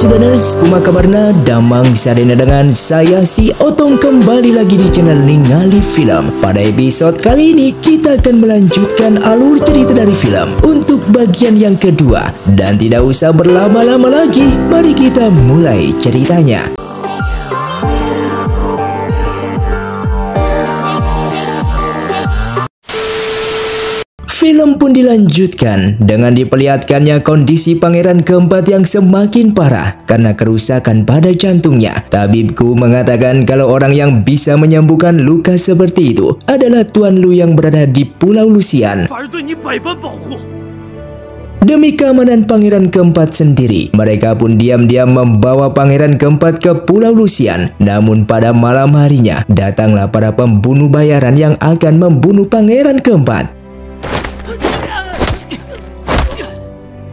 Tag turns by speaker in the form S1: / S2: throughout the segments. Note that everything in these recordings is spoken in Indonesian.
S1: Sudaners, kuma kabarna damang sadena dengan saya si Otong kembali lagi di channel Ningali Film. Pada episode kali ini kita akan melanjutkan alur cerita dari film untuk bagian yang kedua. Dan tidak usah berlama-lama lagi, mari kita mulai ceritanya. Film pun dilanjutkan dengan diperlihatkannya kondisi pangeran keempat yang semakin parah karena kerusakan pada jantungnya. Tabibku mengatakan kalau orang yang bisa menyembuhkan luka seperti itu adalah Tuan Lu yang berada di Pulau Lusian. Demi keamanan pangeran keempat sendiri, mereka pun diam-diam membawa pangeran keempat ke Pulau Lusian. Namun pada malam harinya, datanglah para pembunuh bayaran yang akan membunuh pangeran keempat.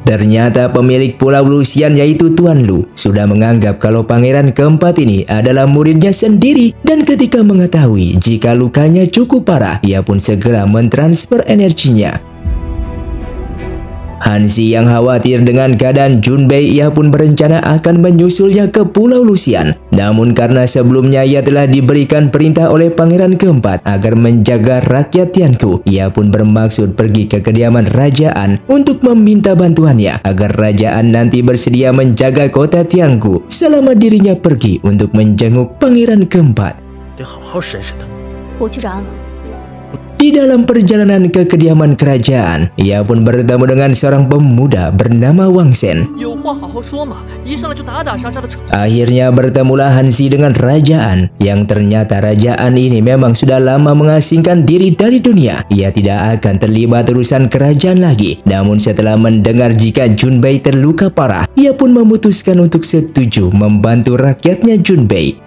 S1: Ternyata pemilik Pulau Lusian yaitu Tuan Lu sudah menganggap kalau pangeran keempat ini adalah muridnya sendiri, dan ketika mengetahui jika lukanya cukup parah, ia pun segera mentransfer energinya. Hansi yang khawatir dengan keadaan Junbei, ia pun berencana akan menyusulnya ke Pulau Lusian. Namun karena sebelumnya ia telah diberikan perintah oleh pangeran keempat agar menjaga rakyat Tianku, ia pun bermaksud pergi ke kediaman kerajaan untuk meminta bantuannya agar kerajaan nanti bersedia menjaga kota Tianku selama dirinya pergi untuk menjenguk pangeran keempat. Di dalam perjalanan ke kediaman kerajaan, ia pun bertemu dengan seorang pemuda bernama Wang Shen. Akhirnya bertemulah Hansi dengan kerajaan, yang ternyata kerajaan ini memang sudah lama mengasingkan diri dari dunia. Ia tidak akan terlibat urusan kerajaan lagi. Namun setelah mendengar jika Junbei terluka parah, ia pun memutuskan untuk setuju membantu rakyatnya Junbei.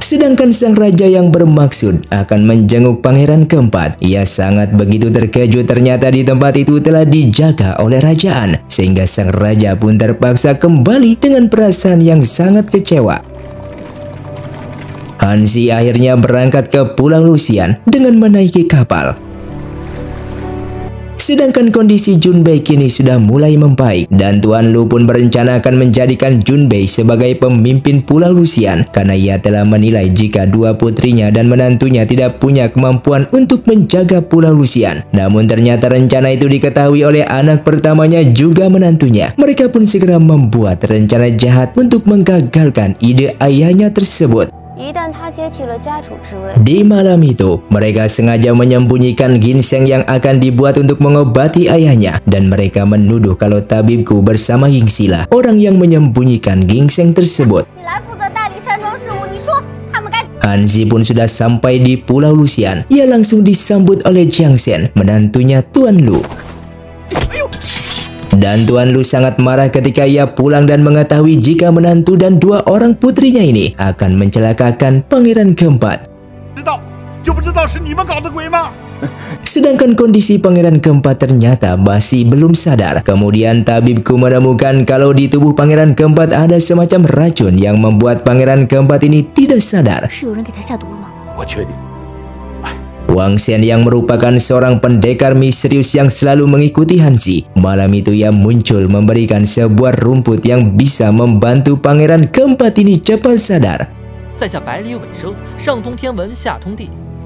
S1: Sedangkan sang raja yang bermaksud akan menjenguk pangeran keempat, ia sangat begitu terkejut ternyata di tempat itu telah dijaga oleh kerajaan, sehingga sang raja pun terpaksa kembali dengan perasaan yang sangat kecewa. Hansi akhirnya berangkat ke Pulau Lusian dengan menaiki kapal. Sedangkan kondisi Junbei kini sudah mulai membaik, dan Tuan Lu pun berencana akan menjadikan Junbei sebagai pemimpin Pulau Lusian karena ia telah menilai jika dua putrinya dan menantunya tidak punya kemampuan untuk menjaga Pulau Lusian. Namun ternyata rencana itu diketahui oleh anak pertamanya juga menantunya. Mereka pun segera membuat rencana jahat untuk menggagalkan ide ayahnya tersebut. Di malam itu, mereka sengaja menyembunyikan ginseng yang akan dibuat untuk mengobati ayahnya, dan mereka menuduh kalau tabibku bersama Yingsila, orang yang menyembunyikan ginseng tersebut. Hansi pun sudah sampai di Pulau Lusian. Ia langsung disambut oleh Jiang Shen, menantunya Tuan Lu. Dan Tuan Lu sangat marah ketika ia pulang dan mengetahui jika menantu dan dua orang putrinya ini akan mencelakakan pangeran keempat. Sedangkan kondisi pangeran keempat ternyata masih belum sadar. Kemudian tabibku menemukan kalau di tubuh pangeran keempat ada semacam racun yang membuat pangeran keempat ini tidak sadar. Wang Shen yang merupakan seorang pendekar misterius yang selalu mengikuti Hansi, malam itu ia muncul memberikan sebuah rumput yang bisa membantu pangeran keempat ini cepat sadar.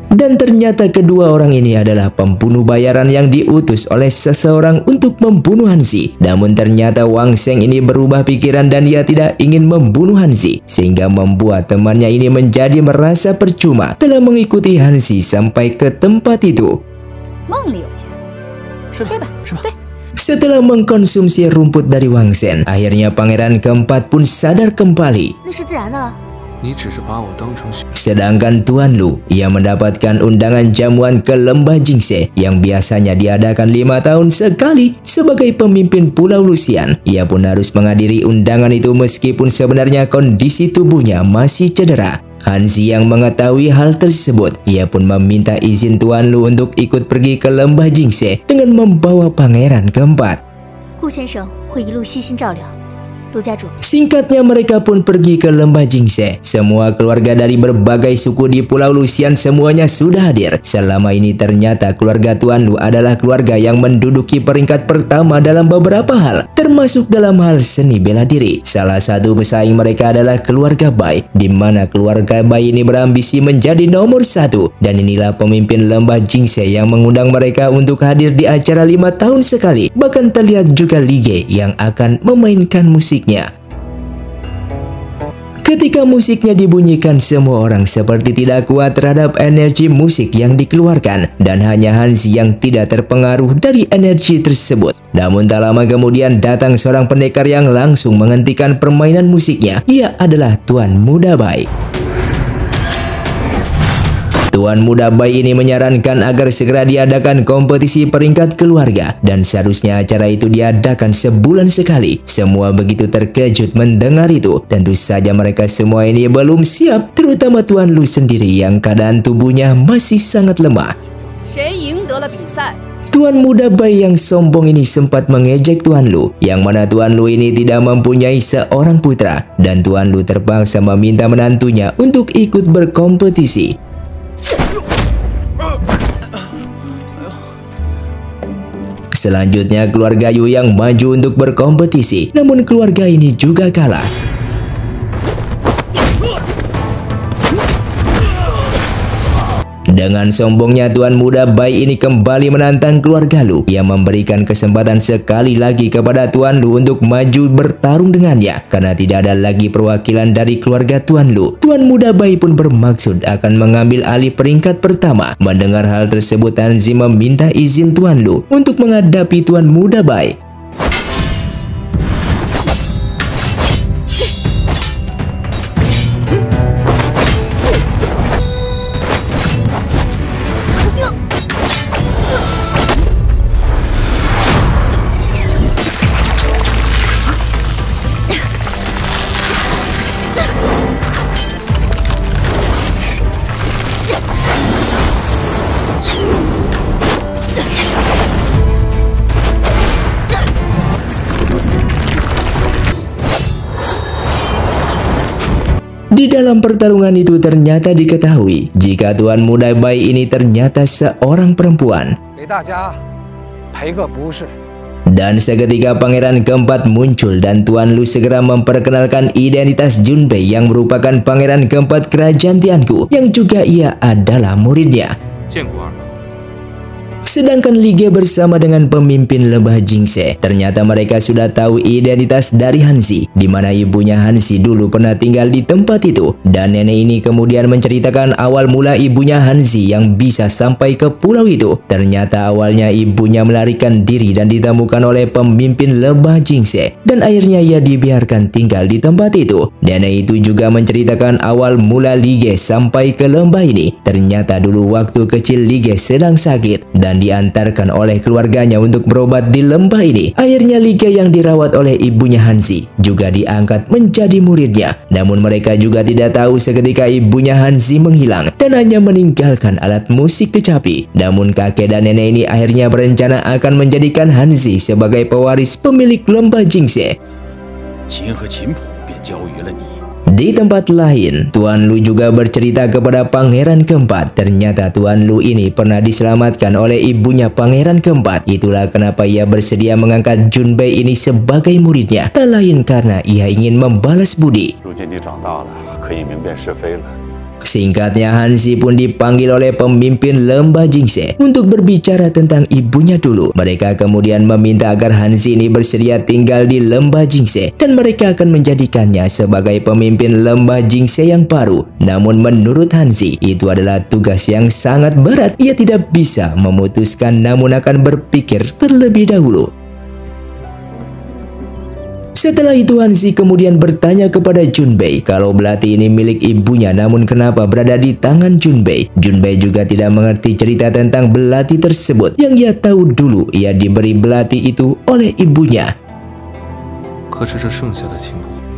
S1: Dan ternyata kedua orang ini adalah pembunuh bayaran yang diutus oleh seseorang untuk membunuh Hansi. Namun ternyata Wang Shen ini berubah pikiran dan ia tidak ingin membunuh Hansi, sehingga membuat temannya ini menjadi merasa percuma telah mengikuti Hansi sampai ke tempat itu. Setelah mengkonsumsi rumput dari Wang Shen, akhirnya pangeran keempat pun sadar kembali. Sedangkan Tuan Lu, ia mendapatkan undangan jamuan ke lembah Jingse yang biasanya diadakan 5 tahun sekali. Sebagai pemimpin Pulau Lusian, ia pun harus menghadiri undangan itu meskipun sebenarnya kondisi tubuhnya masih cedera. Hansi yang mengetahui hal tersebut, ia pun meminta izin Tuan Lu untuk ikut pergi ke lembah Jingse dengan membawa pangeran keempat. Singkatnya mereka pun pergi ke lembah Jingse. Semua keluarga dari berbagai suku di Pulau Lusian semuanya sudah hadir. Selama ini ternyata keluarga Tuan Lu adalah keluarga yang menduduki peringkat pertama dalam beberapa hal, termasuk dalam hal seni bela diri. Salah satu pesaing mereka adalah keluarga Bai, di mana keluarga Bai ini berambisi menjadi nomor 1. Dan inilah pemimpin lembah Jingse yang mengundang mereka untuk hadir di acara 5 tahun sekali. Bahkan terlihat juga Lige yang akan memainkan musiknya. Ketika musiknya dibunyikan, semua orang seperti tidak kuat terhadap energi musik yang dikeluarkan, dan hanya Hanzi yang tidak terpengaruh dari energi tersebut. Namun tak lama kemudian datang seorang pendekar yang langsung menghentikan permainan musiknya. Ia adalah Tuan Muda Bai. Tuan Muda Bai ini menyarankan agar segera diadakan kompetisi peringkat keluarga, dan seharusnya acara itu diadakan sebulan sekali. Semua begitu terkejut mendengar itu. Tentu saja mereka semua ini belum siap, terutama Tuan Lu sendiri yang keadaan tubuhnya masih sangat lemah. Tuan Muda Bai yang sombong ini sempat mengejek Tuan Lu, yang mana Tuan Lu ini tidak mempunyai seorang putra, dan Tuan Lu terpaksa meminta menantunya untuk ikut berkompetisi. Selanjutnya keluarga Yu yang maju untuk berkompetisi, namun keluarga ini juga kalah. Dengan sombongnya Tuan Muda Bai ini kembali menantang keluarga Lu. Ia memberikan kesempatan sekali lagi kepada Tuan Lu untuk maju bertarung dengannya, karena tidak ada lagi perwakilan dari keluarga Tuan Lu. Tuan Muda Bai pun bermaksud akan mengambil alih peringkat pertama. Mendengar hal tersebut, Hanzi meminta izin Tuan Lu untuk menghadapi Tuan Muda Bai. Di dalam pertarungan itu ternyata diketahui jika Tuan Muda Bai ini ternyata seorang perempuan. Dan seketika pangeran keempat muncul dan Tuan Lu segera memperkenalkan identitas Junbei yang merupakan pangeran keempat kerajaan Tiangu, yang juga ia adalah muridnya. Sedangkan Lige bersama dengan pemimpin lembah Jingse, ternyata mereka sudah tahu identitas dari Hanzi, di mana ibunya Hanzi dulu pernah tinggal di tempat itu. Dan nenek ini kemudian menceritakan awal mula ibunya Hanzi yang bisa sampai ke pulau itu. Ternyata awalnya ibunya melarikan diri dan ditemukan oleh pemimpin lembah Jingse, dan akhirnya ia dibiarkan tinggal di tempat itu. Nenek itu juga menceritakan awal mula Lige sampai ke lembah ini. Ternyata dulu waktu kecil Lige sedang sakit dan diantarkan oleh keluarganya untuk berobat di lembah ini. Akhirnya Lige yang dirawat oleh ibunya Hanzi juga diangkat menjadi muridnya. Namun mereka juga tidak tahu seketika ibunya Hanzi menghilang dan hanya meninggalkan alat musik kecapi. Namun kakek dan nenek ini akhirnya berencana akan menjadikan Hanzi sebagai pewaris pemilik lembah Jingse. Di tempat lain, Tuan Lu juga bercerita kepada pangeran keempat. Ternyata Tuan Lu ini pernah diselamatkan oleh ibunya pangeran keempat. Itulah kenapa ia bersedia mengangkat Junbei ini sebagai muridnya. Tak lain karena ia ingin membalas budi. Singkatnya, Hanzi pun dipanggil oleh pemimpin lembah Jingse untuk berbicara tentang ibunya dulu. Mereka kemudian meminta agar Hanzi ini bersedia tinggal di lembah Jingse dan mereka akan menjadikannya sebagai pemimpin lembah Jingse yang baru. Namun menurut Hanzi, itu adalah tugas yang sangat berat. Ia tidak bisa memutuskan namun akan berpikir terlebih dahulu. Setelah itu Hanzi kemudian bertanya kepada Junbei kalau belati ini milik ibunya, namun kenapa berada di tangan Junbei. Junbei juga tidak mengerti cerita tentang belati tersebut. Yang ia tahu dulu ia diberi belati itu oleh ibunya.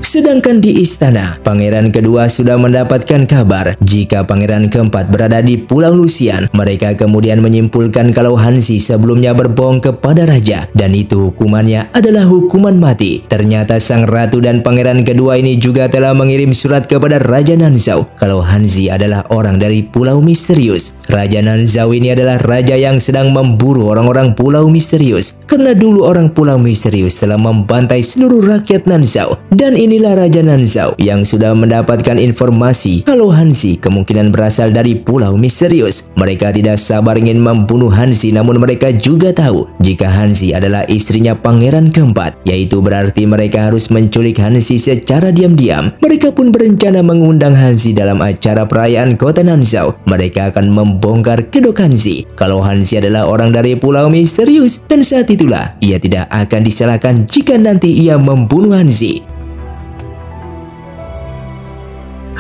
S1: Sedangkan di istana, pangeran kedua sudah mendapatkan kabar jika pangeran keempat berada di Pulau Lusian. Mereka kemudian menyimpulkan kalau Hanzi sebelumnya berbohong kepada raja dan itu hukumannya adalah hukuman mati. Ternyata sang ratu dan pangeran kedua ini juga telah mengirim surat kepada Raja Nanzhao kalau Hanzi adalah orang dari Pulau Misterius. Raja Nanzhao ini adalah raja yang sedang memburu orang-orang Pulau Misterius karena dulu orang Pulau Misterius telah membantai seluruh rakyat Nanzhao. Dan inilah Raja Nanzhao yang sudah mendapatkan informasi kalau Hanzi kemungkinan berasal dari Pulau Misterius. Mereka tidak sabar ingin membunuh Hanzi, namun mereka juga tahu jika Hanzi adalah istrinya pangeran keempat, yaitu berarti mereka harus menculik Hanzi secara diam-diam. Mereka pun berencana mengundang Hanzi dalam acara perayaan kota Nanzhao. Mereka akan membongkar kedok Hanzi kalau Hanzi adalah orang dari Pulau Misterius, dan saat itulah ia tidak akan disalahkan jika nanti ia membunuh Hanzi.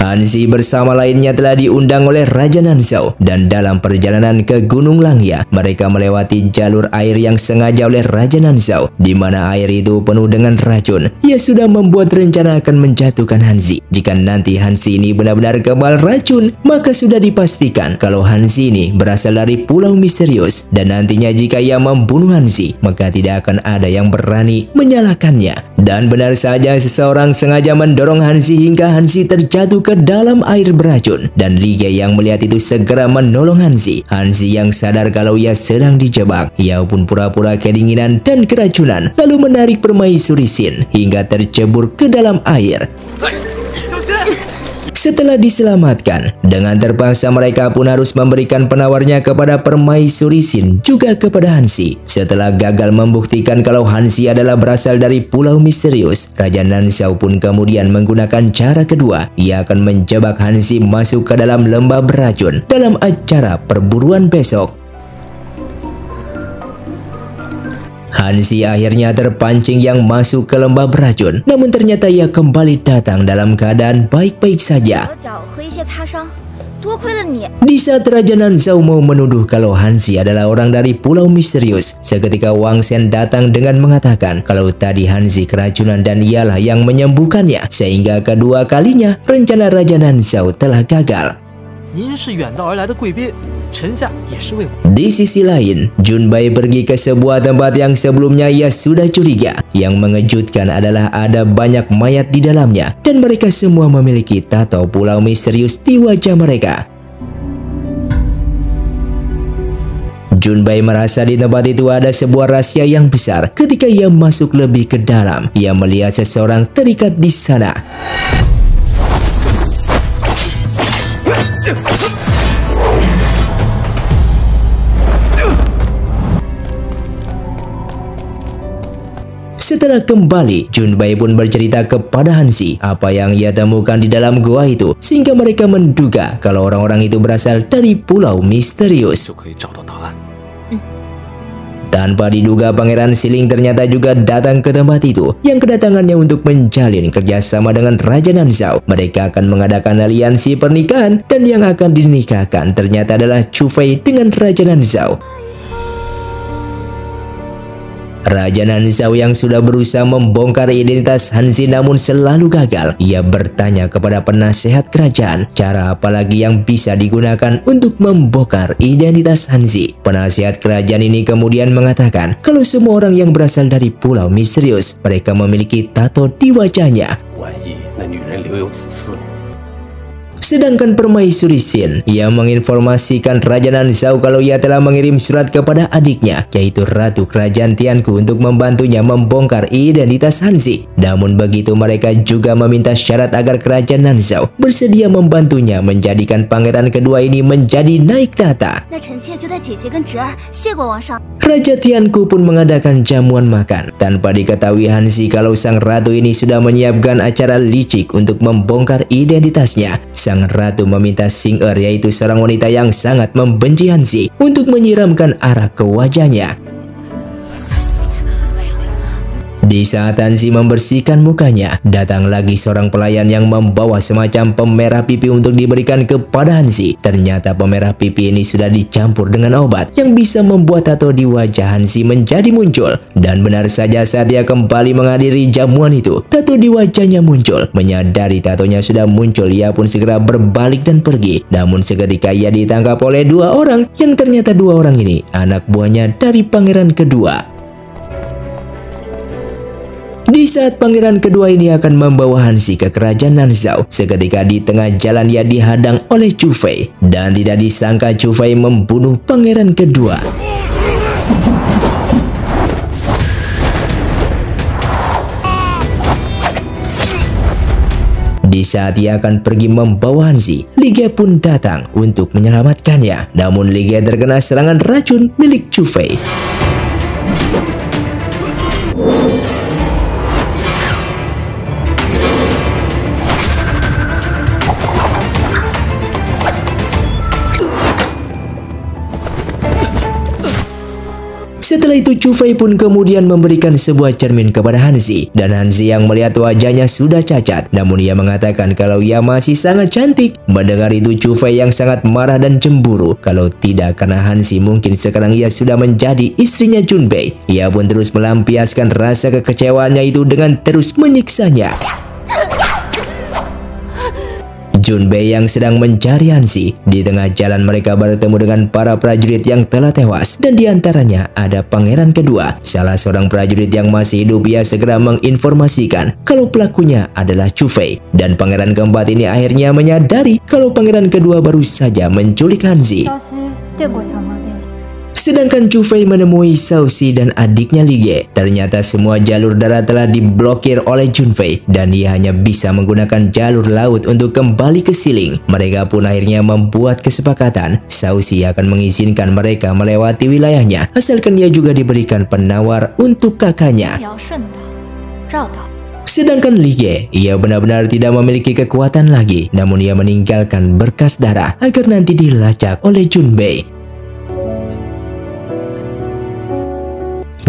S1: Hanzi bersama lainnya telah diundang oleh Raja Nanzhao dan dalam perjalanan ke Gunung Langya, mereka melewati jalur air yang sengaja oleh Raja Nanzhao, di mana air itu penuh dengan racun. Ia sudah membuat rencana akan menjatuhkan Hanzi. Jika nanti Hanzi ini benar-benar kebal racun, maka sudah dipastikan kalau Hanzi ini berasal dari Pulau Misterius, dan nantinya jika ia membunuh Hanzi, maka tidak akan ada yang berani menyalahkannya. Dan benar saja, seseorang sengaja mendorong Hanzi hingga Hanzi terjatuh ke dalam air beracun, dan Li Ge yang melihat itu segera menolong Hanzi. Hanzi yang sadar kalau ia sedang dijebak, ia pun pura-pura kedinginan dan keracunan lalu menarik permaisuri Xin hingga tercebur ke dalam air. Setelah diselamatkan, dengan terpaksa mereka pun harus memberikan penawarnya kepada permaisuri Xin juga kepada Hanzi. Setelah gagal membuktikan kalau Hanzi adalah berasal dari Pulau Misterius, Raja Nanzhao pun kemudian menggunakan cara kedua. Ia akan menjebak Hanzi masuk ke dalam lembah beracun dalam acara perburuan besok. Hanzi akhirnya terpancing yang masuk ke lembah beracun, namun ternyata ia kembali datang dalam keadaan baik-baik saja. Di saat Raja Nanzhao mau menuduh kalau Hanzi adalah orang dari Pulau Misterius, seketika Wang Shen datang dengan mengatakan kalau tadi Hanzi keracunan dan ialah yang menyembuhkannya, sehingga kedua kalinya rencana Raja Nanzhao telah gagal. Di sisi lain, Junbai pergi ke sebuah tempat yang sebelumnya ia sudah curiga. Yang mengejutkan adalah ada banyak mayat di dalamnya dan mereka semua memiliki tato Pulau Misterius di wajah mereka. Junbai merasa di tempat itu ada sebuah rahasia yang besar. Ketika ia masuk lebih ke dalam, ia melihat seseorang terikat di sana. Setelah kembali, Junbai pun bercerita kepada Hanzi apa yang ia temukan di dalam goa itu, sehingga mereka menduga kalau orang-orang itu berasal dari Pulau Misterius. Tanpa diduga, Pangeran Siling ternyata juga datang ke tempat itu, yang kedatangannya untuk menjalin kerjasama dengan Raja Nanzhao. Mereka akan mengadakan aliansi pernikahan, dan yang akan dinikahkan ternyata adalah Chu Fei dengan Raja Nanzhao. Raja Nanzhao yang sudah berusaha membongkar identitas Hanzi namun selalu gagal. Ia bertanya kepada penasehat kerajaan, cara apa lagi yang bisa digunakan untuk membongkar identitas Hanzi. Penasehat kerajaan ini kemudian mengatakan kalau semua orang yang berasal dari Pulau Misterius, mereka memiliki tato di wajahnya. Sedangkan permaisuri Xin, ia menginformasikan Raja Nanzhao kalau ia telah mengirim surat kepada adiknya, yaitu Ratu Kerajaan Tianku, untuk membantunya membongkar identitas Hanzi. Namun begitu, mereka juga meminta syarat agar Kerajaan Nanzhao bersedia membantunya menjadikan pangeran kedua ini menjadi naik tahta. Raja Tianku pun mengadakan jamuan makan. Tanpa diketahui Hanzi kalau sang ratu ini sudah menyiapkan acara licik untuk membongkar identitasnya. Sang ratu meminta Xing Er, yaitu seorang wanita yang sangat membenci Hanzi, untuk menyiramkan arak ke wajahnya. Di saat Hansi membersihkan mukanya, datang lagi seorang pelayan yang membawa semacam pemerah pipi untuk diberikan kepada Hansi. Ternyata pemerah pipi ini sudah dicampur dengan obat yang bisa membuat tato di wajah Hansi menjadi muncul. Dan benar saja saat ia kembali menghadiri jamuan itu, tato di wajahnya muncul. Menyadari tatonya sudah muncul, ia pun segera berbalik dan pergi. Namun seketika ia ditangkap oleh dua orang yang ternyata dua orang ini anak buahnya dari pangeran kedua. Di saat pangeran kedua ini akan membawa Hansi ke kerajaan Nanzhao, seketika di tengah jalan ia dihadang oleh Chu Fei. Dan tidak disangka Chu Fei membunuh pangeran kedua. Di saat ia akan pergi membawa Hansi, Li Ge pun datang untuk menyelamatkannya. Namun Li Ge terkena serangan racun milik Chu Fei. Setelah itu Chu Fei pun kemudian memberikan sebuah cermin kepada Hansi. Dan Hansi yang melihat wajahnya sudah cacat, namun ia mengatakan kalau ia masih sangat cantik. Mendengar itu Chu Fei yang sangat marah dan cemburu. Kalau tidak karena Hansi mungkin sekarang ia sudah menjadi istrinya Junbei. Ia pun terus melampiaskan rasa kekecewaannya itu dengan terus menyiksanya. Junbei yang sedang mencari Hansi. Di tengah jalan mereka bertemu dengan para prajurit yang telah tewas. Dan diantaranya ada pangeran kedua. Salah seorang prajurit yang masih hidup, ia segera menginformasikan kalau pelakunya adalah Chu Fei. Dan pangeran keempat ini akhirnya menyadari kalau pangeran kedua baru saja menculik Hansi. Sedangkan Chu Fei menemui Shaoxi dan adiknya Li Ge. Ternyata semua jalur darat telah diblokir oleh Jun Fei dan ia hanya bisa menggunakan jalur laut untuk kembali ke Xiling. Mereka pun akhirnya membuat kesepakatan. Shaoxi akan mengizinkan mereka melewati wilayahnya asalkan ia juga diberikan penawar untuk kakaknya. Sedangkan Li Ge, ia benar-benar tidak memiliki kekuatan lagi, namun ia meninggalkan berkas darah agar nanti dilacak oleh Junbei.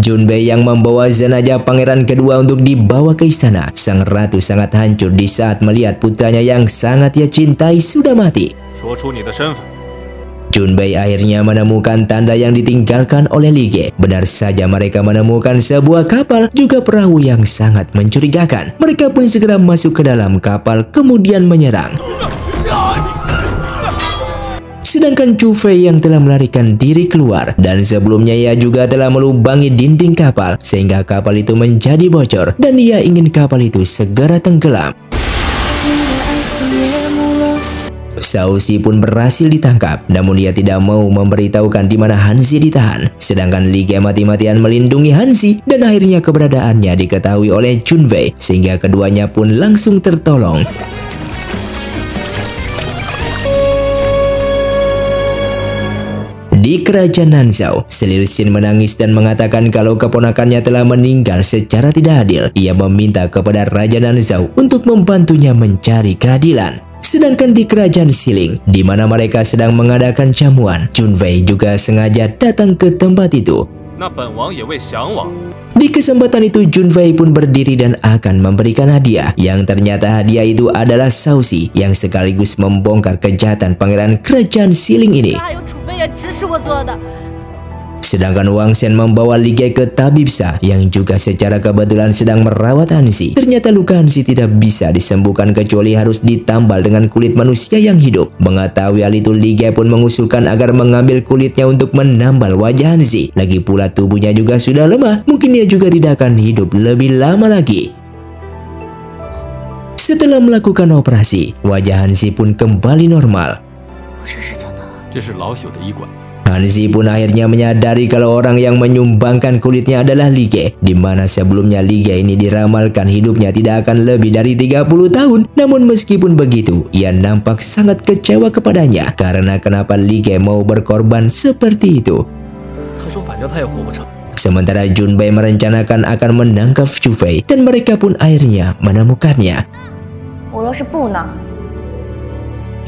S1: Junbei yang membawa jenazah pangeran kedua untuk dibawa ke istana. Sang ratu sangat hancur di saat melihat putranya yang sangat ia cintai sudah mati. Junbei akhirnya menemukan tanda yang ditinggalkan oleh Li Ge. Benar saja mereka menemukan sebuah kapal, juga perahu yang sangat mencurigakan. Mereka pun segera masuk ke dalam kapal kemudian menyerang. Sedangkan Chu Fei yang telah melarikan diri keluar dan sebelumnya ia juga telah melubangi dinding kapal sehingga kapal itu menjadi bocor dan ia ingin kapal itu segera tenggelam. Shaoxi pun berhasil ditangkap, namun dia tidak mau memberitahukan di mana Hansi ditahan. Sedangkan Li Ge mati-matian melindungi Hansi dan akhirnya keberadaannya diketahui oleh Junbei sehingga keduanya pun langsung tertolong. Di kerajaan Nanzhao, Selir Xin menangis dan mengatakan kalau keponakannya telah meninggal secara tidak adil. Ia meminta kepada Raja Nanzhao untuk membantunya mencari keadilan. Sedangkan di kerajaan Xiling, di mana mereka sedang mengadakan jamuan, Junbei juga sengaja datang ke tempat itu. Di kesempatan itu Junbei pun berdiri dan akan memberikan hadiah, yang ternyata hadiah itu adalah Shaoxi yang sekaligus membongkar kejahatan pangeran kerajaan Xiling ini. Sedangkan Wang Shen membawa Li Ge ke tabib Sha yang juga secara kebetulan sedang merawat Hansi. Ternyata luka Hansi tidak bisa disembuhkan kecuali harus ditambal dengan kulit manusia yang hidup. Mengetahui hal itu, Li Ge pun mengusulkan agar mengambil kulitnya untuk menambal wajah Hansi. Lagi pula tubuhnya juga sudah lemah, mungkin dia juga tidak akan hidup lebih lama lagi. Setelah melakukan operasi, wajah Hansi pun kembali normal. Hansi pun akhirnya menyadari kalau orang yang menyumbangkan kulitnya adalah Li Ge, di mana sebelumnya Li Ge ini diramalkan hidupnya tidak akan lebih dari 30 tahun. Namun meskipun begitu, ia nampak sangat kecewa kepadanya karena kenapa Li Ge mau berkorban seperti itu. Sementara Junbei merencanakan akan menangkap Chu Fei dan mereka pun akhirnya menemukannya.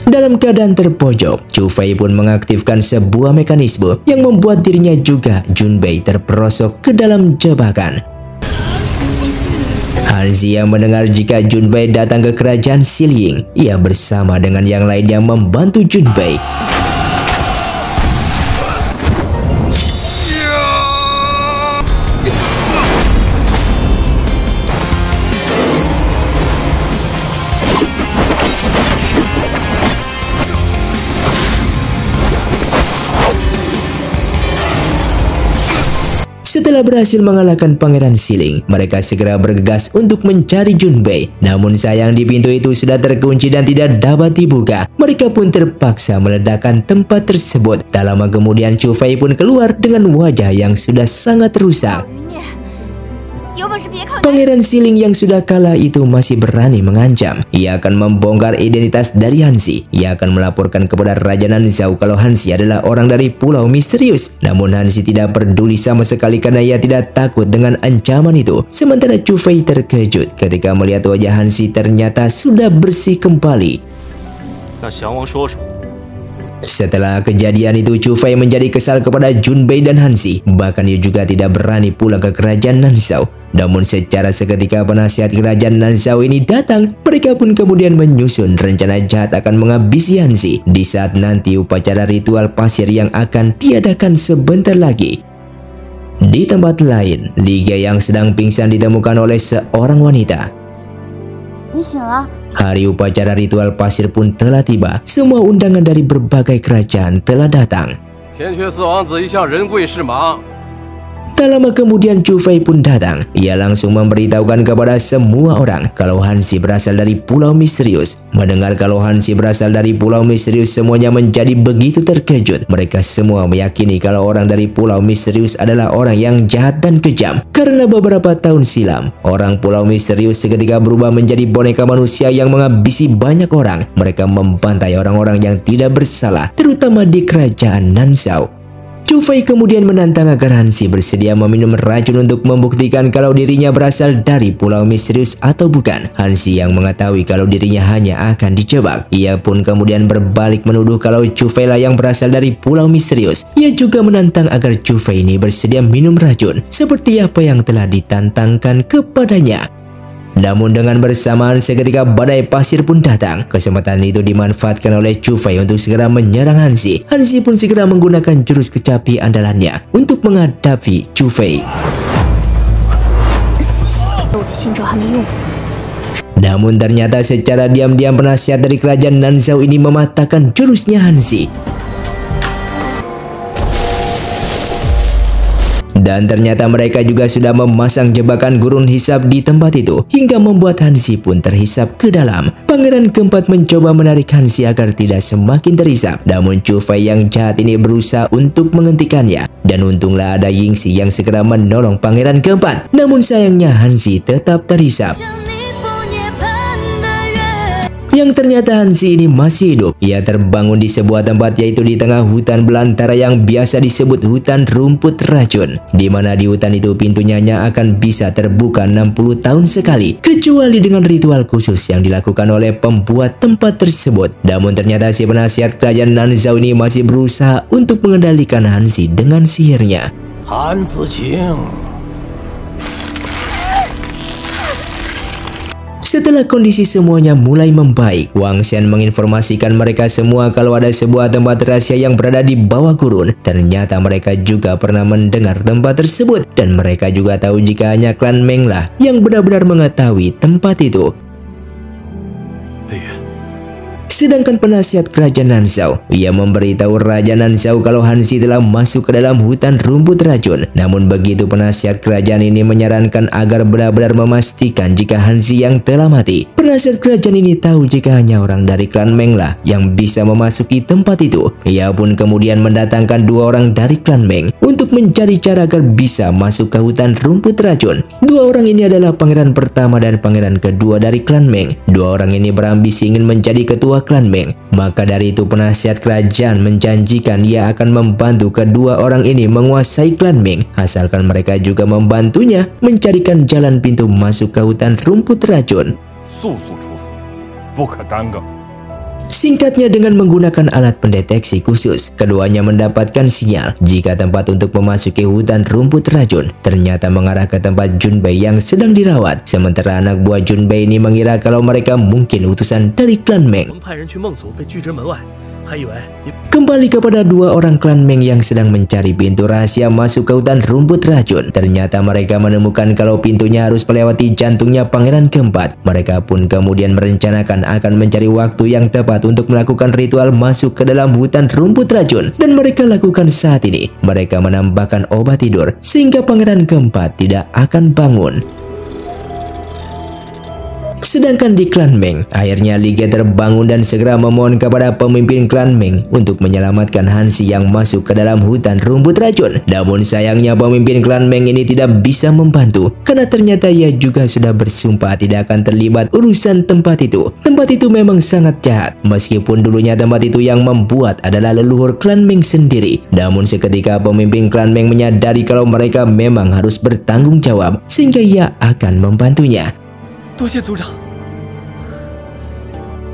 S1: Dalam keadaan terpojok, Chu Fei pun mengaktifkan sebuah mekanisme yang membuat dirinya juga Junbei terperosok ke dalam jebakan. Hansi yang mendengar jika Junbei datang ke kerajaan Xiling, ia bersama dengan yang lainnya membantu Junbei. Setelah berhasil mengalahkan Pangeran Xiling, mereka segera bergegas untuk mencari Junbei. Namun sayang di pintu itu sudah terkunci dan tidak dapat dibuka. Mereka pun terpaksa meledakkan tempat tersebut. Tak lama kemudian Chu Fei pun keluar dengan wajah yang sudah sangat rusak. Pangeran Xiling yang sudah kalah itu masih berani mengancam. Ia akan membongkar identitas dari Hansi. Ia akan melaporkan kepada Raja Nanzhao kalau Hansi adalah orang dari Pulau Misterius. Namun Hansi tidak peduli sama sekali karena ia tidak takut dengan ancaman itu. Sementara Chu Fei terkejut ketika melihat wajah Hansi ternyata sudah bersih kembali. Setelah kejadian itu, Chu Fei menjadi kesal kepada Junbei dan Hansi. Bahkan ia juga tidak berani pulang ke kerajaan Nanzhao. Namun secara seketika penasihat kerajaan Nanzhao ini datang. Mereka pun kemudian menyusun rencana jahat akan menghabisi Hansi di saat nanti upacara ritual pasir yang akan diadakan sebentar lagi. Di tempat lain, Li Ge yang sedang pingsan ditemukan oleh seorang wanita. Hari upacara ritual pasir pun telah tiba. Semua undangan dari berbagai kerajaan telah datang. Tak lama kemudian Chu Fei pun datang. Ia langsung memberitahukan kepada semua orang kalau Hansi berasal dari Pulau Misterius. Mendengar kalau Hansi berasal dari Pulau Misterius, semuanya menjadi begitu terkejut. Mereka semua meyakini kalau orang dari Pulau Misterius adalah orang yang jahat dan kejam. Karena beberapa tahun silam, orang Pulau Misterius seketika berubah menjadi boneka manusia yang menghabisi banyak orang. Mereka membantai orang-orang yang tidak bersalah, terutama di kerajaan Nanzhao. Chu Fei kemudian menantang agar Hansi bersedia meminum racun untuk membuktikan kalau dirinya berasal dari Pulau Misterius atau bukan. Hansi yang mengetahui kalau dirinya hanya akan dijebak. Ia pun kemudian berbalik menuduh kalau Chu Fei lah yang berasal dari Pulau Misterius. Ia juga menantang agar Chu Fei ini bersedia minum racun seperti apa yang telah ditantangkan kepadanya. Namun dengan bersamaan seketika badai pasir pun datang. Kesempatan itu dimanfaatkan oleh Chu Fei untuk segera menyerang Hansi. Hansi pun segera menggunakan jurus kecapi andalannya untuk menghadapi Chu Fei. Namun ternyata secara diam-diam penasihat dari kerajaan Nanzhao ini mematahkan jurusnya Hansi. Dan ternyata mereka juga sudah memasang jebakan gurun hisap di tempat itu, hingga membuat Hansi pun terhisap ke dalam. Pangeran keempat mencoba menarik Hansi agar tidak semakin terhisap. Namun Chu Fei yang jahat ini berusaha untuk menghentikannya. Dan untunglah ada Yingxi yang segera menolong pangeran keempat. Namun sayangnya Hansi tetap terhisap. Yang ternyata Hansi ini masih hidup. Ia terbangun di sebuah tempat yaitu di tengah hutan belantara yang biasa disebut hutan rumput racun. Di mana di hutan itu pintunya hanya akan bisa terbuka 60 tahun sekali. Kecuali dengan ritual khusus yang dilakukan oleh pembuat tempat tersebut. Namun ternyata si penasihat kerajaan Nanzhao ini masih berusaha untuk mengendalikan Hansi dengan sihirnya. Han Ziqing. Setelah kondisi semuanya mulai membaik, Wang Xian menginformasikan mereka semua kalau ada sebuah tempat rahasia yang berada di bawah gurun. Ternyata mereka juga pernah mendengar tempat tersebut dan mereka juga tahu jika hanya klan Meng lah yang benar-benar mengetahui tempat itu. Sedangkan penasihat kerajaan Nanzhao, ia memberitahu Raja Nanzhao kalau Hansi telah masuk ke dalam hutan rumput racun. Namun begitu penasihat kerajaan ini menyarankan agar benar-benar memastikan jika Hansi yang telah mati. Penasihat kerajaan ini tahu jika hanya orang dari klan Meng lah yang bisa memasuki tempat itu. Ia pun kemudian mendatangkan 2 orang dari klan Meng untuk mencari cara agar bisa masuk ke hutan rumput racun. 2 orang ini adalah pangeran pertama dan pangeran kedua dari klan Meng. 2 orang ini berambisi ingin menjadi ketua klan Meng. Maka dari itu penasihat kerajaan menjanjikan ia akan membantu kedua orang ini menguasai klan Meng, asalkan mereka juga membantunya mencarikan jalan pintu masuk ke hutan rumput racun. Singkatnya, dengan menggunakan alat pendeteksi khusus, keduanya mendapatkan sinyal jika tempat untuk memasuki hutan rumput racun ternyata mengarah ke tempat Junbei yang sedang dirawat. Sementara anak buah Junbei ini mengira kalau mereka mungkin utusan dari klan Meng. Kembali kepada dua orang klan Meng yang sedang mencari pintu rahasia masuk ke hutan rumput racun. Ternyata mereka menemukan kalau pintunya harus melewati jantungnya pangeran keempat. Mereka pun kemudian merencanakan akan mencari waktu yang tepat untuk melakukan ritual masuk ke dalam hutan rumput racun. Dan mereka lakukan saat ini. Mereka menambahkan obat tidur sehingga pangeran keempat tidak akan bangun. Sedangkan di klan Meng, akhirnya Li Ge terbangun dan segera memohon kepada pemimpin klan Meng untuk menyelamatkan Hansi yang masuk ke dalam hutan rumput racun. Namun sayangnya pemimpin klan Meng ini tidak bisa membantu karena ternyata ia juga sudah bersumpah tidak akan terlibat urusan tempat itu. Tempat itu memang sangat jahat, meskipun dulunya tempat itu yang membuat adalah leluhur klan Meng sendiri. Namun seketika pemimpin klan Meng menyadari kalau mereka memang harus bertanggung jawab sehingga ia akan membantunya.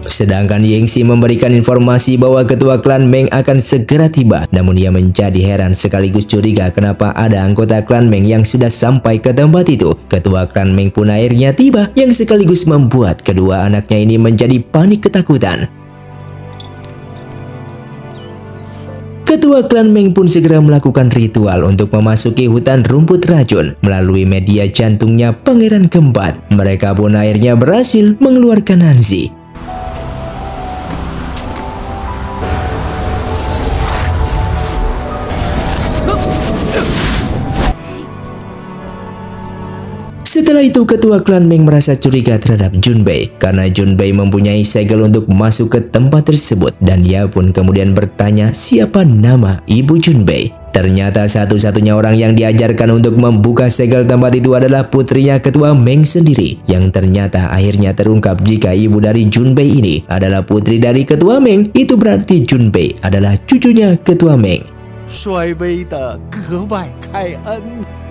S1: Sedangkan Yingxi memberikan informasi bahwa ketua klan Meng akan segera tiba. Namun ia menjadi heran sekaligus curiga kenapa ada anggota klan Meng yang sudah sampai ke tempat itu. Ketua klan Meng pun akhirnya tiba, yang sekaligus membuat kedua anaknya ini menjadi panik ketakutan. Ketua klan Meng pun segera melakukan ritual untuk memasuki hutan rumput racun melalui media jantungnya pangeran keempat. Mereka pun akhirnya berhasil mengeluarkan Hansi. Setelah itu ketua klan Meng merasa curiga terhadap Junbei karena Junbei mempunyai segel untuk masuk ke tempat tersebut, dan ia pun kemudian bertanya siapa nama ibu Junbei. Ternyata satu-satunya orang yang diajarkan untuk membuka segel tempat itu adalah putrinya ketua Meng sendiri, yang ternyata akhirnya terungkap jika ibu dari Junbei ini adalah putri dari ketua Meng. Itu berarti Junbei adalah cucunya ketua Meng.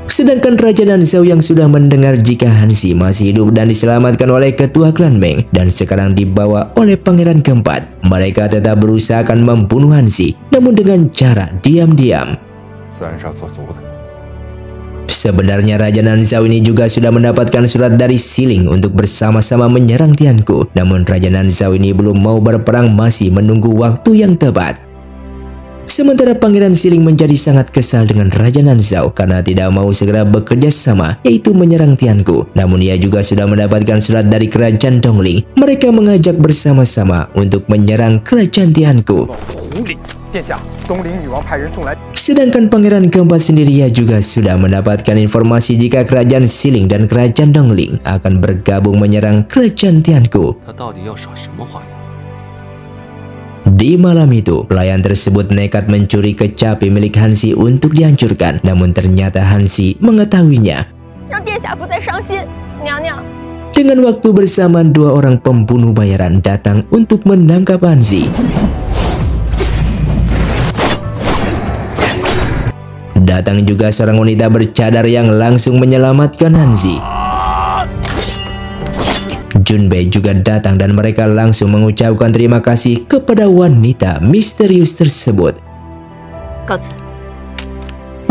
S1: Sedangkan Raja Nanzhao yang sudah mendengar jika Hansi masih hidup dan diselamatkan oleh ketua klan Meng dan sekarang dibawa oleh pangeran keempat, mereka tetap berusaha akan membunuh Hansi, namun dengan cara diam-diam. Sebenarnya Raja Nanzhao ini juga sudah mendapatkan surat dari Siling untuk bersama-sama menyerang Tianku, namun Raja Nanzhao ini belum mau berperang, masih menunggu waktu yang tepat. Sementara Pangeran Siling menjadi sangat kesal dengan Raja Nanzhao karena tidak mau segera bekerja sama, yaitu menyerang Tianku. Namun ia juga sudah mendapatkan surat dari kerajaan Dongling. Mereka mengajak bersama-sama untuk menyerang kerajaan Tianku. Sedangkan pangeran keempat sendiri ia juga sudah mendapatkan informasi jika kerajaan Siling dan kerajaan Dongling akan bergabung menyerang kerajaan Tianku. Di malam itu, pelayan tersebut nekat mencuri kecapi milik Hansi untuk dihancurkan. Namun ternyata Hansi mengetahuinya. Dengan waktu bersamaan, dua orang pembunuh bayaran datang untuk menangkap Hansi. Datang juga seorang wanita bercadar yang langsung menyelamatkan Hansi. Junbei juga datang dan mereka langsung mengucapkan terima kasih kepada wanita misterius tersebut.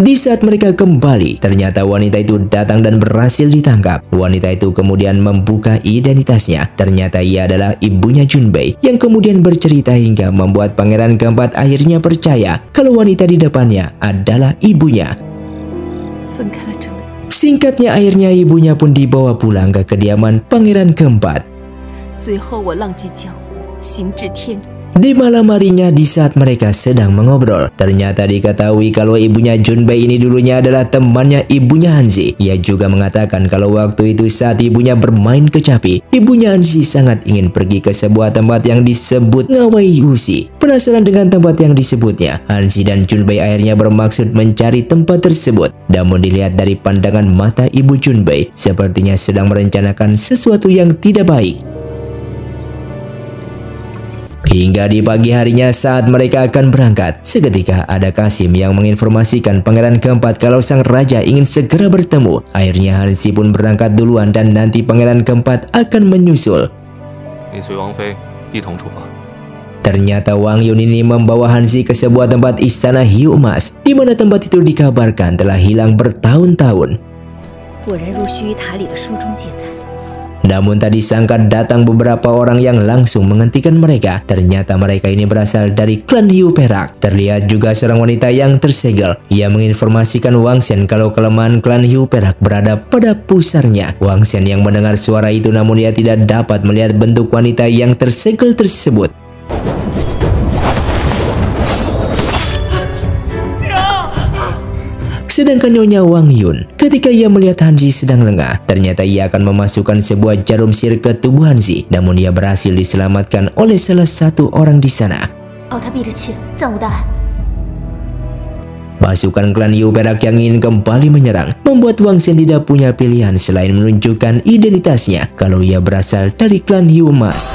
S1: Di saat mereka kembali, ternyata wanita itu datang dan berhasil ditangkap. Wanita itu kemudian membuka identitasnya. Ternyata ia adalah ibunya Junbei, yang kemudian bercerita hingga membuat pangeran keempat akhirnya percaya kalau wanita di depannya adalah ibunya. Singkatnya, akhirnya ibunya pun dibawa pulang ke kediaman pangeran keempat. Di malam harinya, di saat mereka sedang mengobrol, ternyata diketahui kalau ibunya Junbei ini dulunya adalah temannya ibunya Hansi. Ia juga mengatakan kalau waktu itu saat ibunya bermain kecapi, ibunya Hansi sangat ingin pergi ke sebuah tempat yang disebut Ngawai Usi. Penasaran dengan tempat yang disebutnya, Hansi dan Junbei akhirnya bermaksud mencari tempat tersebut. Namun dilihat dari pandangan mata ibu Junbei, sepertinya sedang merencanakan sesuatu yang tidak baik. Hingga di pagi harinya saat mereka akan berangkat, seketika ada Kasim yang menginformasikan pangeran keempat kalau sang raja ingin segera bertemu. Akhirnya Hansi pun berangkat duluan dan nanti pangeran keempat akan menyusul. Ternyata Wang Yun ini membawa Hanzi ke sebuah tempat istana hiu emas, di mana tempat itu dikabarkan telah hilang bertahun-tahun. Namun tak disangka datang beberapa orang yang langsung menghentikan mereka. Ternyata mereka ini berasal dari klan Hiu Perak. Terlihat juga seorang wanita yang tersegel. Ia menginformasikan Wang Xian kalau kelemahan klan Hiu Perak berada pada pusarnya. Wang Xian yang mendengar suara itu namun ia tidak dapat melihat bentuk wanita yang tersegel tersebut. Sedangkan Nyonya Wang Yun, ketika ia melihat Hanzi sedang lengah, ternyata ia akan memasukkan sebuah jarum sihir ke tubuh Hanzi. Namun ia berhasil diselamatkan oleh salah satu orang di sana. Pasukan klan Hiu Perak yang ingin kembali menyerang membuat Wang Xian tidak punya pilihan selain menunjukkan identitasnya kalau ia berasal dari klan Hiu Emas.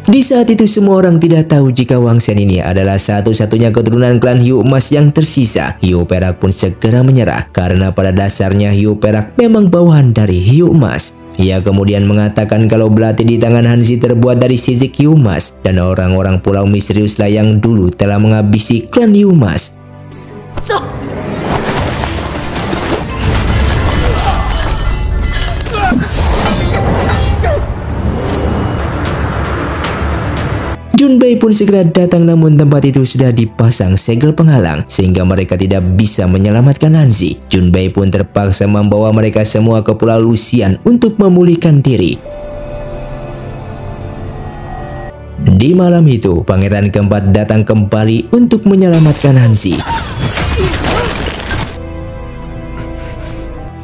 S1: Di saat itu semua orang tidak tahu jika Wang Xian ini adalah satu-satunya keturunan klan Hiu Emas yang tersisa. Hiu Perak pun segera menyerah karena pada dasarnya Hiu Perak memang bawahan dari Hiu Emas. Ia kemudian mengatakan kalau belati di tangan Hanzi terbuat dari sisik Hiu Emas dan orang-orang pulau misteriuslah yang dulu telah menghabisi klan Hiu Emas. Junbei pun segera datang namun tempat itu sudah dipasang segel penghalang sehingga mereka tidak bisa menyelamatkan Hanzi. Junbei pun terpaksa membawa mereka semua ke Pulau Lucian untuk memulihkan diri. Di malam itu, pangeran keempat datang kembali untuk menyelamatkan Hanzi.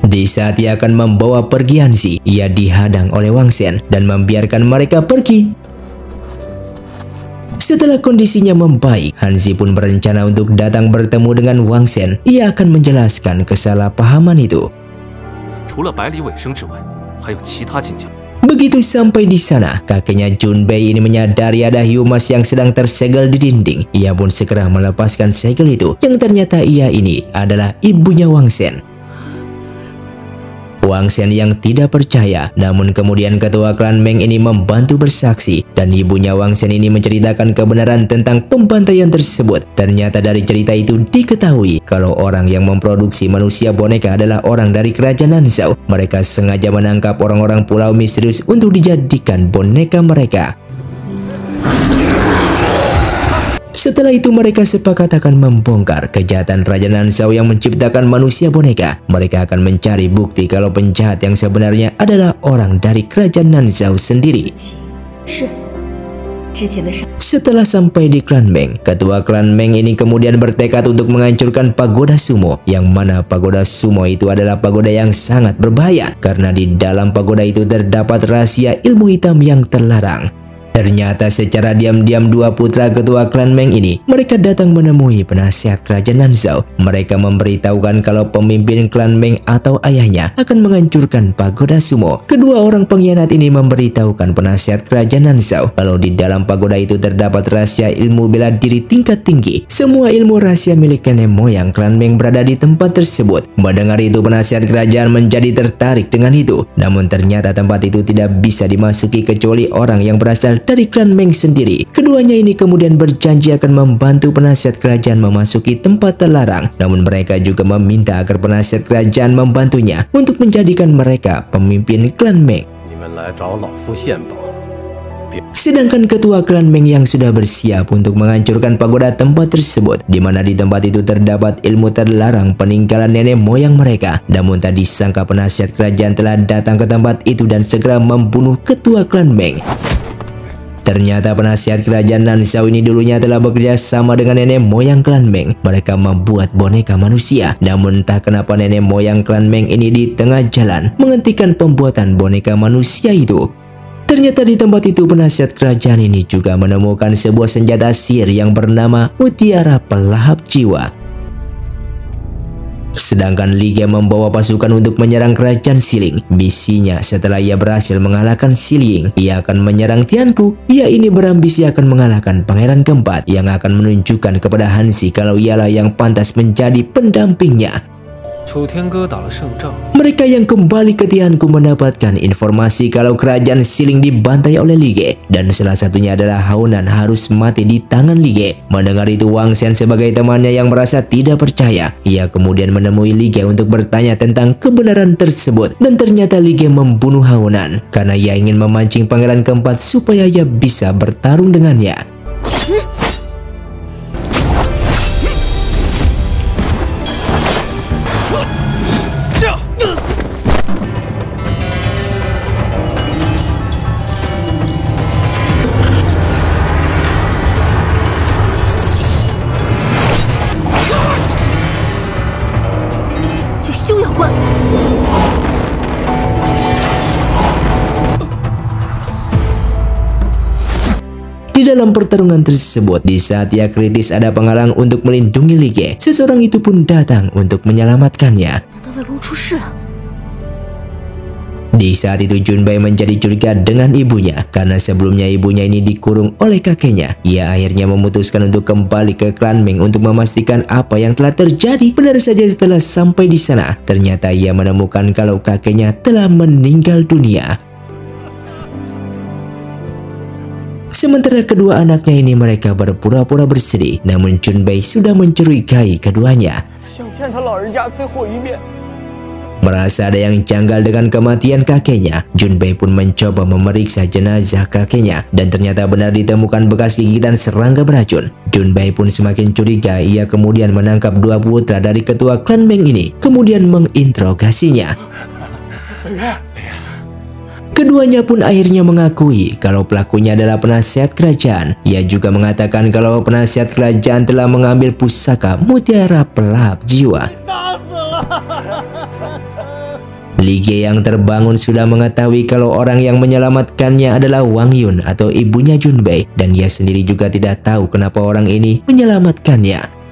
S1: Di saat ia akan membawa pergi Hanzi, ia dihadang oleh Wang Xian dan membiarkan mereka pergi. Setelah kondisinya membaik, Hanzi pun berencana untuk datang bertemu dengan Wang Xian. Ia akan menjelaskan kesalahpahaman itu. Begitu sampai di sana, kakeknya Junbei ini menyadari ada hiu emas yang sedang tersegel di dinding. Ia pun segera melepaskan segel itu, yang ternyata ia ini adalah ibunya Wang Xian. Wang Xian yang tidak percaya, namun kemudian ketua klan Meng ini membantu bersaksi dan ibunya Wang Xian ini menceritakan kebenaran tentang pembantaian tersebut. Ternyata dari cerita itu diketahui kalau orang yang memproduksi manusia boneka adalah orang dari kerajaan Nanzhao. Mereka sengaja menangkap orang-orang pulau misterius untuk dijadikan boneka mereka. Setelah itu mereka sepakat akan membongkar kejahatan Raja Nanzhao yang menciptakan manusia boneka. Mereka akan mencari bukti kalau penjahat yang sebenarnya adalah orang dari kerajaan Nanzhao sendiri. Setelah sampai di klan Meng, ketua klan Meng ini kemudian bertekad untuk menghancurkan pagoda sumo. Yang mana pagoda sumo itu adalah pagoda yang sangat berbahaya karena di dalam pagoda itu terdapat rahasia ilmu hitam yang terlarang. Ternyata secara diam-diam dua putra ketua klan Meng ini, mereka datang menemui penasihat kerajaan Nanzhao. Mereka memberitahukan kalau pemimpin klan Meng atau ayahnya akan menghancurkan pagoda sumo. Kedua orang pengkhianat ini memberitahukan penasihat kerajaan Nanzhao kalau di dalam pagoda itu terdapat rahasia ilmu bela diri tingkat tinggi. Semua ilmu rahasia milik nenek moyang klan Meng berada di tempat tersebut. Mendengar itu penasihat kerajaan menjadi tertarik dengan itu. Namun ternyata tempat itu tidak bisa dimasuki kecuali orang yang berasal dari klan Meng sendiri. Keduanya ini kemudian berjanji akan membantu penasihat kerajaan memasuki tempat terlarang. Namun mereka juga meminta agar penasihat kerajaan membantunya untuk menjadikan mereka pemimpin klan Meng. Sedangkan ketua klan Meng yang sudah bersiap untuk menghancurkan pagoda tempat tersebut, di mana di tempat itu terdapat ilmu terlarang peninggalan nenek moyang mereka. Namun tak disangka penasihat kerajaan telah datang ke tempat itu dan segera membunuh ketua klan Meng. Ternyata penasihat kerajaan Nanzhao ini dulunya telah bekerja sama dengan nenek moyang klan Meng. Mereka membuat boneka manusia. Namun entah kenapa nenek moyang klan Meng ini di tengah jalan menghentikan pembuatan boneka manusia itu. Ternyata di tempat itu penasihat kerajaan ini juga menemukan sebuah senjata sihir yang bernama Mutiara Pelahap Jiwa. Sedangkan Li Ge membawa pasukan untuk menyerang kerajaan Xiling. Misinya setelah ia berhasil mengalahkan Xiling, ia akan menyerang Tianku. Ia ini berambisi akan mengalahkan pangeran keempat yang akan menunjukkan kepada Hanzi kalau ialah yang pantas menjadi pendampingnya. Mereka yang kembali ke Tianku mendapatkan informasi kalau kerajaan Xiling dibantai oleh Li Ge, dan salah satunya adalah Haonan harus mati di tangan Li Ge. Mendengar itu, Wang Xian sebagai temannya yang merasa tidak percaya, ia kemudian menemui Li Ge untuk bertanya tentang kebenaran tersebut, dan ternyata Li Ge membunuh Haonan karena ia ingin memancing pangeran keempat supaya ia bisa bertarung dengannya. Di dalam pertarungan tersebut, di saat ia kritis ada penghalang untuk melindungi Li Ge. Seseorang itu pun datang untuk menyelamatkannya. Di saat itu Junbei menjadi curiga dengan ibunya karena sebelumnya ibunya ini dikurung oleh kakeknya. Ia akhirnya memutuskan untuk kembali ke klan Ming untuk memastikan apa yang telah terjadi. Benar saja setelah sampai di sana, ternyata ia menemukan kalau kakeknya telah meninggal dunia. Sementara kedua anaknya ini mereka berpura-pura bersedih, namun Junbei sudah mencurigai keduanya. Merasa ada yang janggal dengan kematian kakeknya, Junbei pun mencoba memeriksa jenazah kakeknya dan ternyata benar ditemukan bekas gigitan serangga beracun. Junbei pun semakin curiga, ia kemudian menangkap dua putra dari ketua klan Ming ini, kemudian menginterogasinya. Keduanya pun akhirnya mengakui kalau pelakunya adalah penasihat kerajaan. Ia juga mengatakan kalau penasihat kerajaan telah mengambil pusaka mutiara pelap jiwa. Li Ge yang terbangun sudah mengetahui kalau orang yang menyelamatkannya adalah Wang Yun atau ibunya Junbei, dan ia sendiri juga tidak tahu kenapa orang ini menyelamatkannya.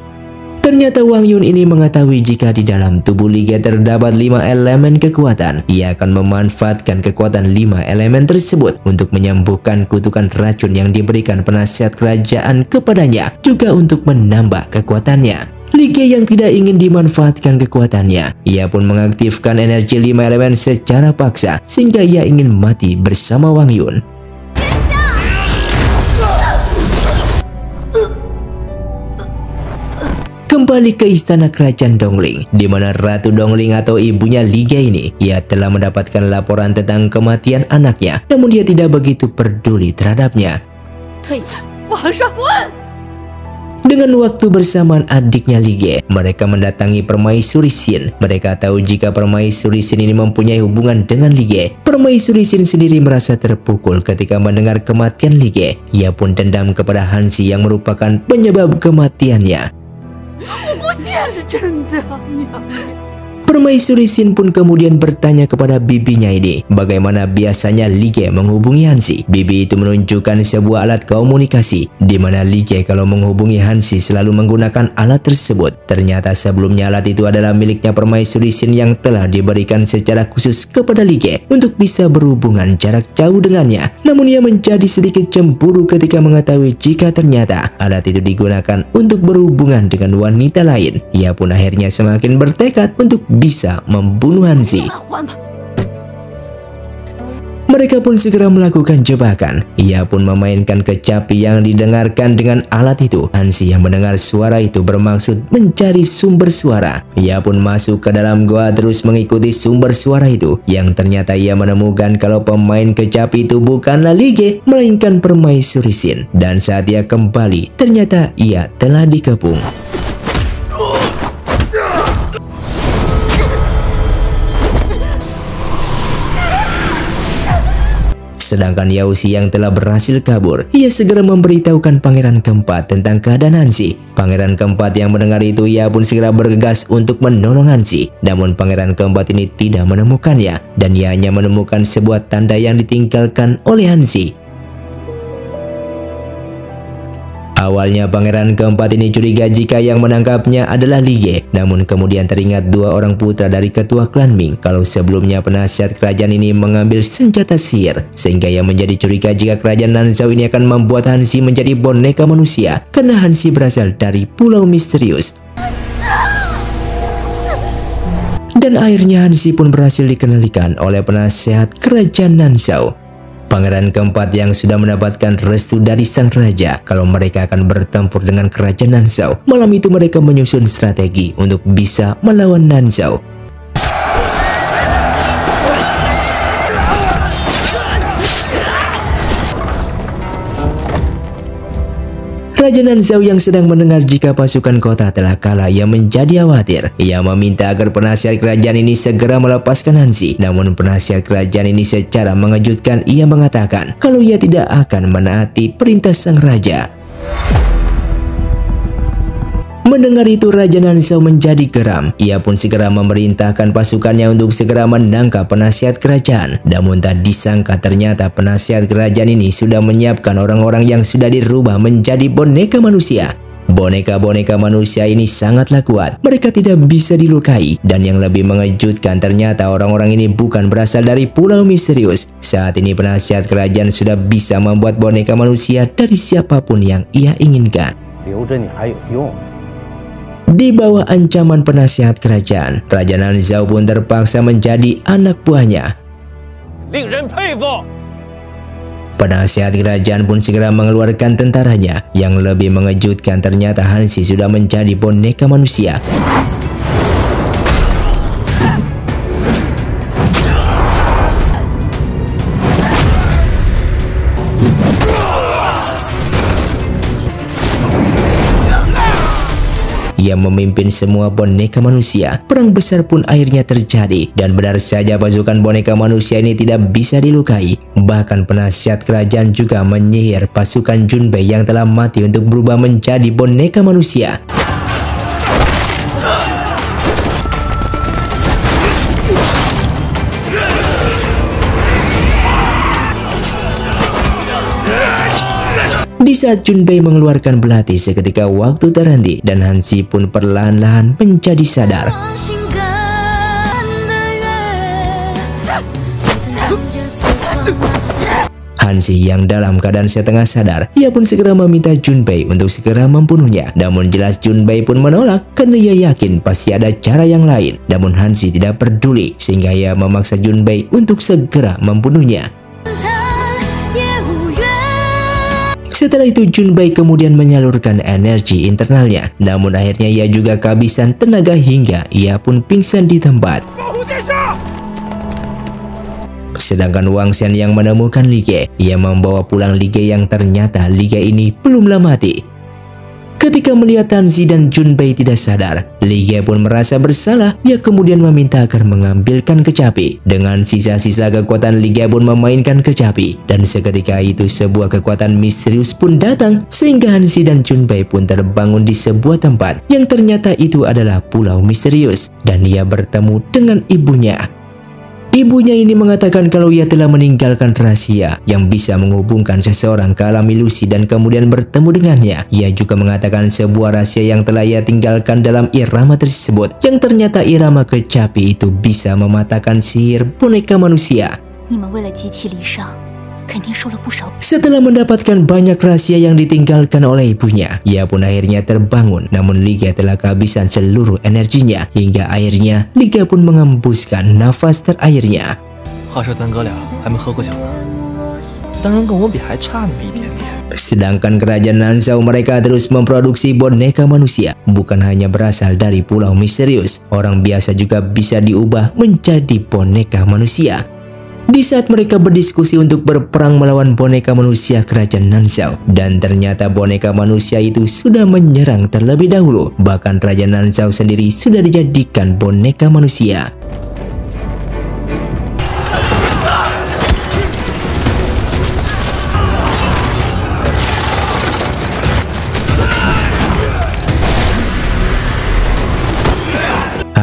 S1: Ternyata Wang Yun ini mengetahui jika di dalam tubuh Li Ge terdapat 5 elemen kekuatan. Ia akan memanfaatkan kekuatan 5 elemen tersebut untuk menyembuhkan kutukan racun yang diberikan penasihat kerajaan kepadanya, juga untuk menambah kekuatannya. Li Ge yang tidak ingin dimanfaatkan kekuatannya, ia pun mengaktifkan energi 5 elemen secara paksa sehingga ia ingin mati bersama Wang Yun. Kembali ke istana kerajaan Dongling, di mana Ratu Dongling atau ibunya Li Ge ini, ia telah mendapatkan laporan tentang kematian anaknya, namun dia tidak begitu peduli terhadapnya. Dengan waktu bersamaan adiknya Li Ge, mereka mendatangi Permaisuri Xin. Mereka tahu jika Permaisuri Xin ini mempunyai hubungan dengan Li Ge. Permaisuri Xin sendiri merasa terpukul ketika mendengar kematian Li Ge. Ia pun dendam kepada Hansi yang merupakan penyebab kematiannya. Permaisuri Xin pun kemudian bertanya kepada bibinya ini, bagaimana biasanya Li Ge menghubungi Hansi. Bibi itu menunjukkan sebuah alat komunikasi, di mana Li Ge kalau menghubungi Hansi selalu menggunakan alat tersebut. Ternyata sebelumnya alat itu adalah miliknya Permaisuri Xin yang telah diberikan secara khusus kepada Li Ge untuk bisa berhubungan jarak jauh dengannya. Namun ia menjadi sedikit cemburu ketika mengetahui jika ternyata alat itu digunakan untuk berhubungan dengan wanita lain. Ia pun akhirnya semakin bertekad untuk bisa membunuh Hansi. Mereka pun segera melakukan jebakan. Ia pun memainkan kecapi yang didengarkan dengan alat itu. Hansi yang mendengar suara itu bermaksud mencari sumber suara. Ia pun masuk ke dalam goa terus mengikuti sumber suara itu, yang ternyata ia menemukan kalau pemain kecapi itu bukanlah Li Ge, melainkan Permaisuri Xin. Dan saat ia kembali, ternyata ia telah dikepung. Sedangkan Yao Xi yang telah berhasil kabur, ia segera memberitahukan Pangeran Keempat tentang keadaan Hansi. Pangeran Keempat yang mendengar itu, ia pun segera bergegas untuk menolong Hansi. Namun Pangeran Keempat ini tidak menemukannya, dan ia hanya menemukan sebuah tanda yang ditinggalkan oleh Hansi. Awalnya Pangeran Keempat ini curiga jika yang menangkapnya adalah Li Ge, namun kemudian teringat dua orang putra dari ketua klan Ming kalau sebelumnya penasihat kerajaan ini mengambil senjata sihir, sehingga ia menjadi curiga jika kerajaan Nanzhao ini akan membuat Hansi menjadi boneka manusia karena Hansi berasal dari pulau misterius. Dan akhirnya Hanzi pun berhasil dikendalikan oleh penasehat kerajaan Nanzhao. Pangeran keempat yang sudah mendapatkan restu dari sang raja kalau mereka akan bertempur dengan kerajaan Nanzhao. Malam itu mereka menyusun strategi untuk bisa melawan Nanzhao. Raja Nanzhao yang sedang mendengar jika pasukan kota telah kalah, ia menjadi khawatir. Ia meminta agar penasihat kerajaan ini segera melepaskan Hanzi. Namun penasihat kerajaan ini secara mengejutkan ia mengatakan kalau ia tidak akan menaati perintah sang raja. Mendengar itu Raja Nanzhao menjadi geram. Ia pun segera memerintahkan pasukannya untuk segera menangkap penasihat kerajaan. Namun tak disangka ternyata penasihat kerajaan ini sudah menyiapkan orang-orang yang sudah dirubah menjadi boneka manusia. Boneka-boneka manusia ini sangatlah kuat. Mereka tidak bisa dilukai. Dan yang lebih mengejutkan ternyata orang-orang ini bukan berasal dari Pulau Misterius. Saat ini penasihat kerajaan sudah bisa membuat boneka manusia dari siapapun yang ia inginkan. Di bawah ancaman penasihat kerajaan, Raja Nanzhao pun terpaksa menjadi anak buahnya. Penasihat kerajaan pun segera mengeluarkan tentaranya. Yang lebih mengejutkan ternyata Hanzi sudah menjadi boneka manusia. Ia memimpin semua boneka manusia. Perang besar pun akhirnya terjadi. Dan benar saja pasukan boneka manusia ini tidak bisa dilukai. Bahkan penasihat kerajaan juga menyihir pasukan Junbei yang telah mati untuk berubah menjadi boneka manusia. Di saat Junbei mengeluarkan belati seketika waktu terhenti dan Hanzi pun perlahan-lahan menjadi sadar. Hanzi yang dalam keadaan setengah sadar, ia pun segera meminta Junbei untuk segera membunuhnya. Namun jelas Junbei pun menolak karena ia yakin pasti ada cara yang lain. Namun Hanzi tidak peduli sehingga ia memaksa Junbei untuk segera membunuhnya. Setelah itu Junbei kemudian menyalurkan energi internalnya. Namun akhirnya ia juga kehabisan tenaga hingga ia pun pingsan di tempat. Sedangkan Wang Xian yang menemukan Li Ge, ia membawa pulang Li Ge yang ternyata Li Ge ini belumlah mati. Ketika melihat Hanzi dan Junbei tidak sadar, Li Ge pun merasa bersalah. Ia kemudian meminta agar mengambilkan kecapi. Dengan sisa-sisa kekuatan, Li Ge pun memainkan kecapi. Dan seketika itu sebuah kekuatan misterius pun datang. Sehingga Hanzi dan Junbei pun terbangun di sebuah tempat. Yang ternyata itu adalah Pulau Misterius. Dan ia bertemu dengan ibunya. Ibunya ini mengatakan kalau ia telah meninggalkan rahasia yang bisa menghubungkan seseorang ke alam ilusi dan kemudian bertemu dengannya. Ia juga mengatakan sebuah rahasia yang telah ia tinggalkan dalam irama tersebut, yang ternyata irama kecapi itu bisa mematahkan sihir boneka manusia. Setelah mendapatkan banyak rahasia yang ditinggalkan oleh ibunya, ia pun akhirnya terbangun. Namun Li Ge telah kehabisan seluruh energinya hingga akhirnya Li Ge pun mengembuskan nafas terakhirnya. Sedangkan kerajaan Nanzhao mereka terus memproduksi boneka manusia. Bukan hanya berasal dari Pulau Misterius, orang biasa juga bisa diubah menjadi boneka manusia. Di saat mereka berdiskusi untuk berperang melawan boneka manusia kerajaan Nanzhao, dan ternyata boneka manusia itu sudah menyerang terlebih dahulu. Bahkan Raja Nanzhao sendiri sudah dijadikan boneka manusia.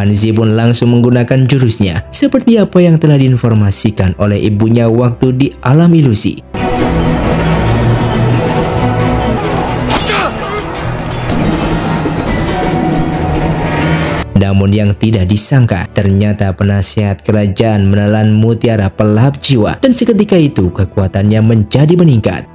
S1: Hanzi pun langsung menggunakan jurusnya seperti apa yang telah diinformasikan oleh ibunya waktu di alam ilusi. Namun yang tidak disangka, ternyata penasihat kerajaan menelan mutiara pelahap jiwa dan seketika itu kekuatannya menjadi meningkat.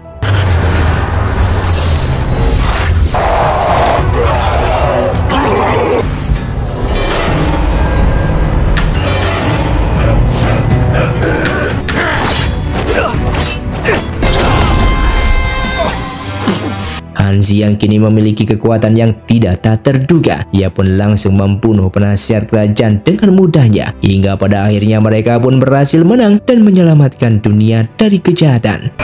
S1: Hanzi yang kini memiliki kekuatan yang tidak tak terduga. Ia pun langsung membunuh penasihat kerajaan dengan mudahnya. Hingga pada akhirnya mereka pun berhasil menang dan menyelamatkan dunia dari kejahatan.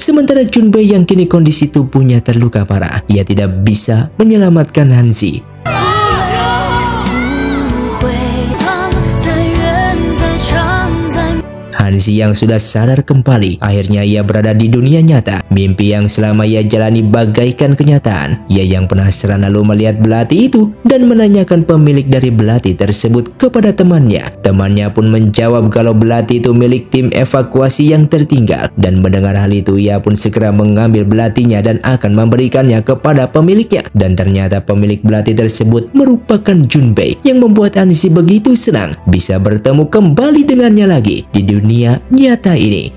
S1: Sementara Junbei yang kini kondisi tubuhnya terluka parah, ia tidak bisa menyelamatkan Hanzi. Hanzi yang sudah sadar kembali, akhirnya ia berada di dunia nyata. Mimpi yang selama ia jalani bagaikan kenyataan. Ia yang penasaran lalu melihat belati itu dan menanyakan pemilik dari belati tersebut kepada temannya. Temannya pun menjawab kalau belati itu milik tim evakuasi yang tertinggal. Dan mendengar hal itu, ia pun segera mengambil belatinya dan akan memberikannya kepada pemiliknya. Dan ternyata pemilik belati tersebut merupakan Junbei, yang membuat Hanzi begitu senang bisa bertemu kembali dengannya lagi di dunia nyata ini.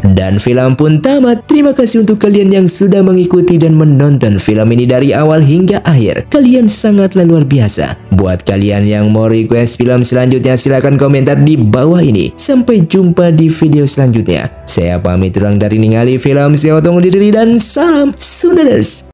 S1: Dan film pun tamat. Terima kasih untuk kalian yang sudah mengikuti dan menonton film ini dari awal hingga akhir. Kalian sangatlah luar biasa. Buat kalian yang mau request film selanjutnya, silahkan komentar di bawah ini. Sampai jumpa di video selanjutnya. Saya pamit urang dari Ningali Film. Saya otong diri dan salam Sundaners.